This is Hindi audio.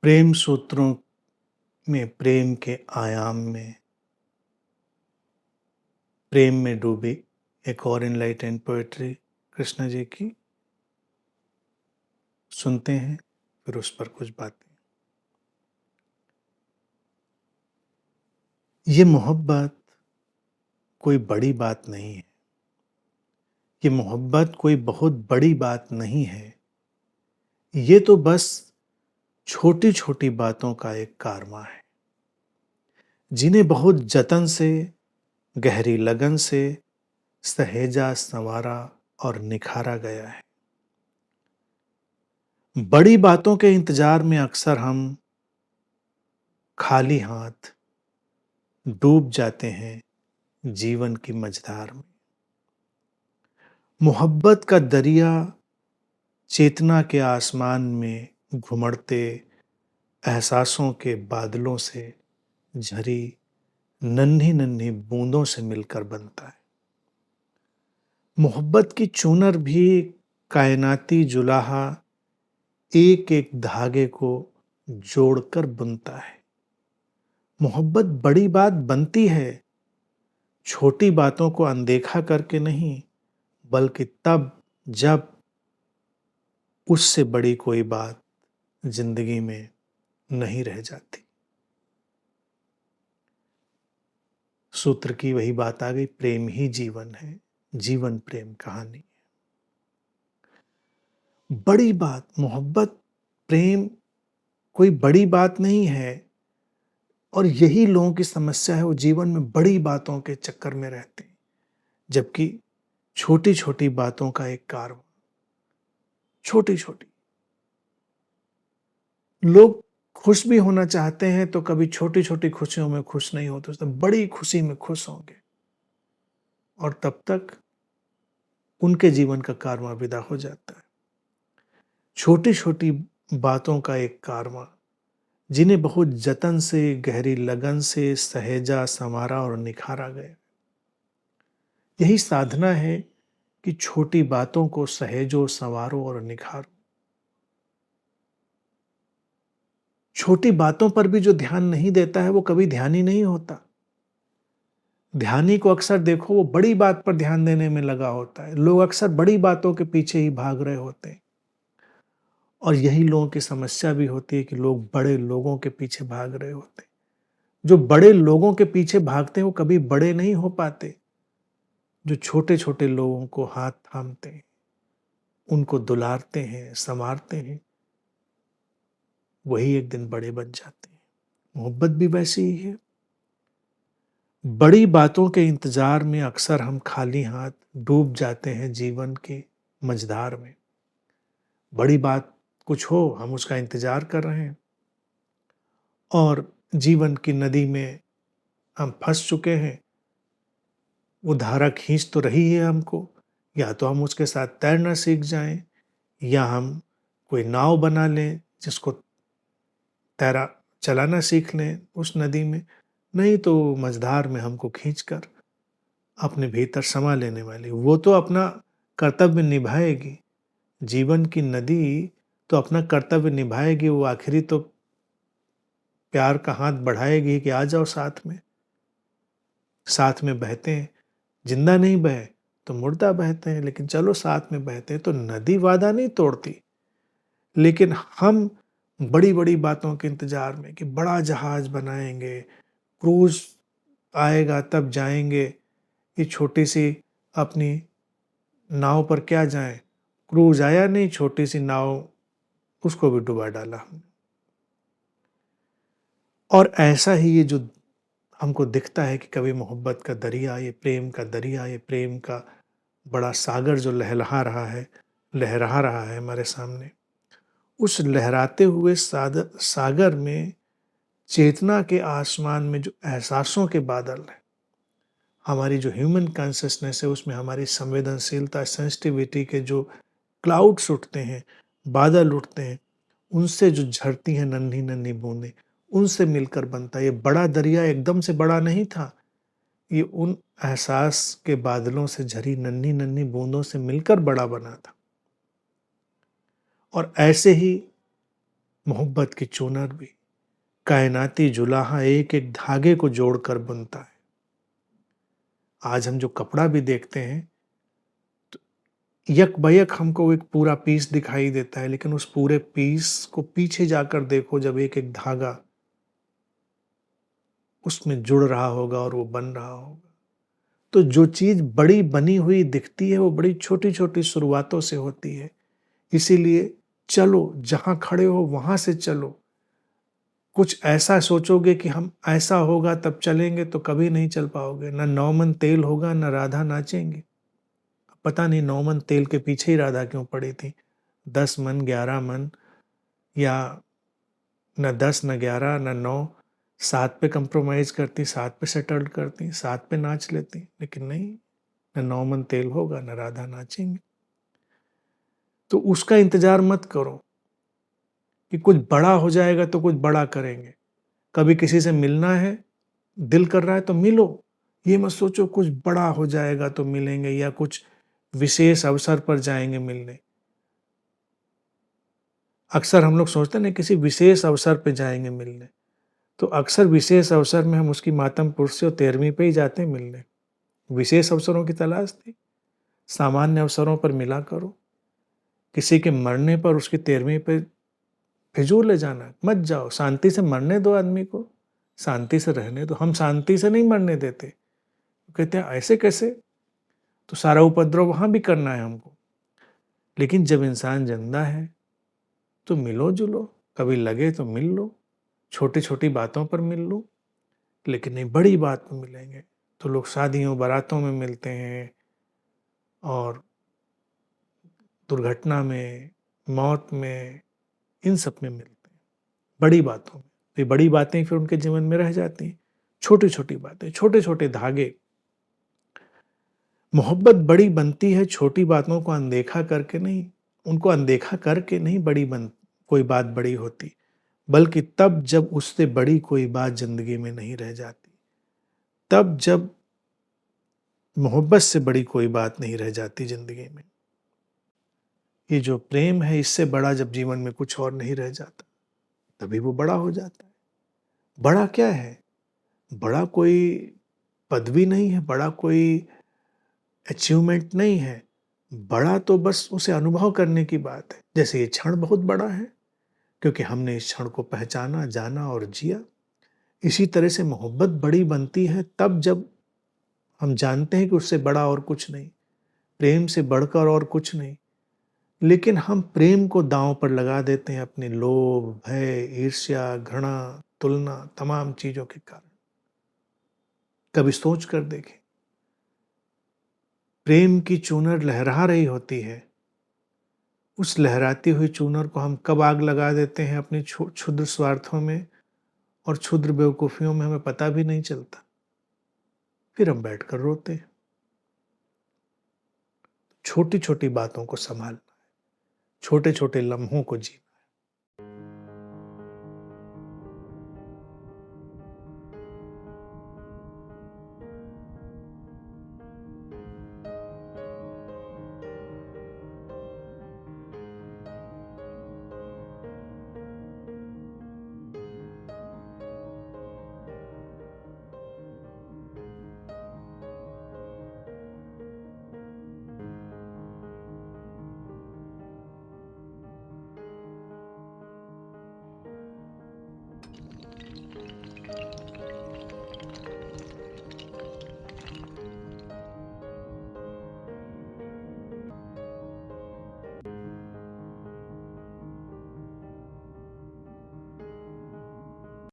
प्रेम सूत्रों में, प्रेम के आयाम में, प्रेम में डूबी एक और इनलाइटेंड पोएट्री कृष्णा जी की सुनते हैं, फिर उस पर कुछ बातें। ये मोहब्बत कोई बड़ी बात नहीं है। ये मोहब्बत कोई बहुत बड़ी बात नहीं है। ये तो बस छोटी छोटी बातों का एक कारवां है, जिन्हें बहुत जतन से, गहरी लगन से सहेजा, संवारा और निखारा गया है। बड़ी बातों के इंतजार में अक्सर हम खाली हाथ डूब जाते हैं जीवन की मझधार में। मोहब्बत का दरिया चेतना के आसमान में घुमड़ते एहसासों के बादलों से झरी नन्ही नन्ही बूंदों से मिलकर बनता है। मोहब्बत की चुनर भी कायनाती जुलाहा एक एक धागे को जोड़कर बुनता है। मोहब्बत बड़ी बात बनती है, छोटी बातों को अनदेखा करके नहीं, बल्कि तब जब उससे बड़ी कोई बात जिंदगी में नहीं रह जाती। सूत्र की वही बात आ गई, प्रेम ही जीवन है, जीवन प्रेम कहानी। बड़ी बात, मोहब्बत, प्रेम कोई बड़ी बात नहीं है। और यही लोगों की समस्या है, वो जीवन में बड़ी बातों के चक्कर में रहते हैं, जबकि छोटी छोटी बातों का एक कारवां, छोटी छोटी। लोग खुश भी होना चाहते हैं तो कभी छोटी छोटी खुशियों में खुश नहीं होते, तो बड़ी खुशी में खुश होंगे और तब तक उनके जीवन का कारवां विदा हो जाता है। छोटी छोटी बातों का एक कारवां, जिन्हें बहुत जतन से, गहरी लगन से सहेजा, संवारा और निखारा गया। यही साधना है कि छोटी बातों को सहेजो, संवारो और निखारो। छोटी बातों पर भी जो ध्यान नहीं देता है वो कभी ध्यानी नहीं होता। ध्यानी को अक्सर देखो, वो बड़ी बात पर ध्यान देने में लगा होता है। लोग अक्सर बड़ी बातों के पीछे ही भाग रहे होते हैं और यही लोगों की समस्या भी होती है कि लोग बड़े लोगों के पीछे भाग रहे होते हैं। जो बड़े लोगों के पीछे भागते हैं वो कभी बड़े नहीं हो पाते। जो छोटे छोटे लोगों को हाथ थामते हैं, उनको दुलारते हैं, संवारते हैं, वही एक दिन बड़े बन जाते हैं। मोहब्बत भी वैसी ही है। बड़ी बातों के इंतजार में अक्सर हम खाली हाथ डूब जाते हैं जीवन के मझधार में। बड़ी बात कुछ हो, हम उसका इंतजार कर रहे हैं और जीवन की नदी में हम फंस चुके हैं। वो धारा खींच तो रही है हमको, या तो हम उसके साथ तैरना सीख जाएं, या हम कोई नाव बना लें जिसको तैरा चलाना सीख लें उस नदी में। नहीं तो मझधार में हमको खींचकर अपने भीतर समा लेने वाली वो तो अपना कर्तव्य निभाएगी। जीवन की नदी तो अपना कर्तव्य निभाएगी, वो आखिरी तो प्यार का हाथ बढ़ाएगी कि आ जाओ साथ में। साथ में बहते हैं, जिंदा नहीं बहे तो मुर्दा बहते हैं, लेकिन चलो साथ में बहते हैं। तो नदी वादा नहीं तोड़ती, लेकिन हम बड़ी बड़ी बातों के इंतजार में कि बड़ा जहाज बनाएंगे, क्रूज आएगा तब जाएंगे। ये छोटी सी अपनी नाव पर क्या जाएं, क्रूज आया नहीं, छोटी सी नाव, उसको भी डुबा डाला हमने। और ऐसा ही ये जो हमको दिखता है कि कभी मोहब्बत का दरिया, ये प्रेम का दरिया, ये प्रेम का बड़ा सागर जो लहरा रहा है हमारे सामने, उस लहराते हुए सागर में चेतना के आसमान में जो एहसासों के बादल हैं, हमारी जो ह्यूमन कॉन्शियसनेस है, उसमें हमारी संवेदनशीलता, सेंसिटिविटी के जो क्लाउड्स उठते हैं, बादल उठते हैं, उनसे जो झरती हैं नन्ही नन्ही बूंदें, उनसे मिलकर बनता है। ये बड़ा दरिया एकदम से बड़ा नहीं था, ये उन एहसास के बादलों से झरी नन्ही नन्ही बूंदों से मिलकर बड़ा बना था। और ऐसे ही मोहब्बत की चुनर भी कायनाती जुलाहा एक एक धागे को जोड़कर बुनता है। आज हम जो कपड़ा भी देखते हैं, यक बयक हमको एक पूरा पीस दिखाई देता है, लेकिन उस पूरे पीस को पीछे जाकर देखो, जब एक एक धागा उसमें जुड़ रहा होगा और वो बन रहा होगा। तो जो चीज़ बड़ी बनी हुई दिखती है, वो बड़ी छोटी-छोटी शुरुआतों से होती है। इसीलिए चलो, जहाँ खड़े हो वहाँ से चलो। कुछ ऐसा सोचोगे कि हम ऐसा होगा तब चलेंगे, तो कभी नहीं चल पाओगे। ना 9 मन तेल होगा, ना राधा नाचेंगी। पता नहीं 9 मन तेल के पीछे ही राधा क्यों पड़ी थी। 10 मन, 11 मन, या न 10 न 11 न 9, 7 पे कंप्रोमाइज़ करती, 7 पे सेटल्ड करती, 7 पे नाच लेती। लेकिन नहीं, न 9 मन तेल होगा, न राधा नाचेंगी। तो उसका इंतज़ार मत करो कि कुछ बड़ा हो जाएगा तो कुछ बड़ा करेंगे। कभी किसी से मिलना है, दिल कर रहा है तो मिलो। ये मत सोचो कुछ बड़ा हो जाएगा तो मिलेंगे, या कुछ विशेष अवसर पर जाएँगे मिलने। अक्सर हम लोग सोचते हैं ना, किसी विशेष अवसर पे जाएँगे मिलने, तो अक्सर विशेष अवसर में हम उसकी मातम पुरुष से 13वीं पे ही जाते हैं मिलने। विशेष अवसरों की तलाश थी, सामान्य अवसरों पर मिला करो। किसी के मरने पर उसकी 13वीं पे फिजूल ले जाना मत जाओ, शांति से मरने दो आदमी को, शांति से रहने दो। हम शांति से नहीं मरने देते। कहते हैं ऐसे कैसे? तो सारा उपद्रव वहाँ भी करना है हमको। लेकिन जब इंसान जिंदा है तो मिलो-जुलो, कभी लगे तो मिल लो, छोटी-छोटी बातों पर मिल लो, लेकिन नहीं बड़ी बात पे मिलेंगे। तो लोग शादियों, बारातों में मिलते हैं, और दुर्घटना में, मौत में, इन सब में मिलते हैं, बड़ी बातों में। तो ये बड़ी बातें फिर उनके जीवन में रह जाती हैं। छोटी-छोटी बातें, छोटे-छोटे धागे। मोहब्बत बड़ी बनती है छोटी बातों को अनदेखा करके नहीं, उनको अनदेखा करके नहीं बड़ी बन कोई बात बड़ी होती, बल्कि तब जब उससे बड़ी कोई बात ज़िंदगी में नहीं रह जाती। तब जब मोहब्बत से बड़ी कोई बात नहीं रह जाती ज़िंदगी में। ये जो प्रेम है, इससे बड़ा जब जीवन में कुछ और नहीं रह जाता, तभी वो बड़ा हो जाता है। बड़ा क्या है? बड़ा कोई पदवी नहीं है, बड़ा कोई अचीवमेंट नहीं है। बड़ा तो बस उसे अनुभव करने की बात है। जैसे ये क्षण बहुत बड़ा है, क्योंकि हमने इस क्षण को पहचाना, जाना और जिया। इसी तरह से मोहब्बत बड़ी बनती है तब जब हम जानते हैं कि उससे बड़ा और कुछ नहीं, प्रेम से बढ़कर और कुछ नहीं। लेकिन हम प्रेम को दांव पर लगा देते हैं अपने लोभ, भय, ईर्ष्या, घृणा, तुलना, तमाम चीज़ों के कारण। कभी सोच कर देखें, प्रेम की चूनर लहरा रही होती है, उस लहराती हुई चूनर को हम कब आग लगा देते हैं अपनी क्षुद्र स्वार्थों में और क्षुद्र बेवकूफ़ियों में, हमें पता भी नहीं चलता। फिर हम बैठकर रोते हैं। छोटी-छोटी बातों को सँभालना है, छोटे-छोटे लम्हों को जीना।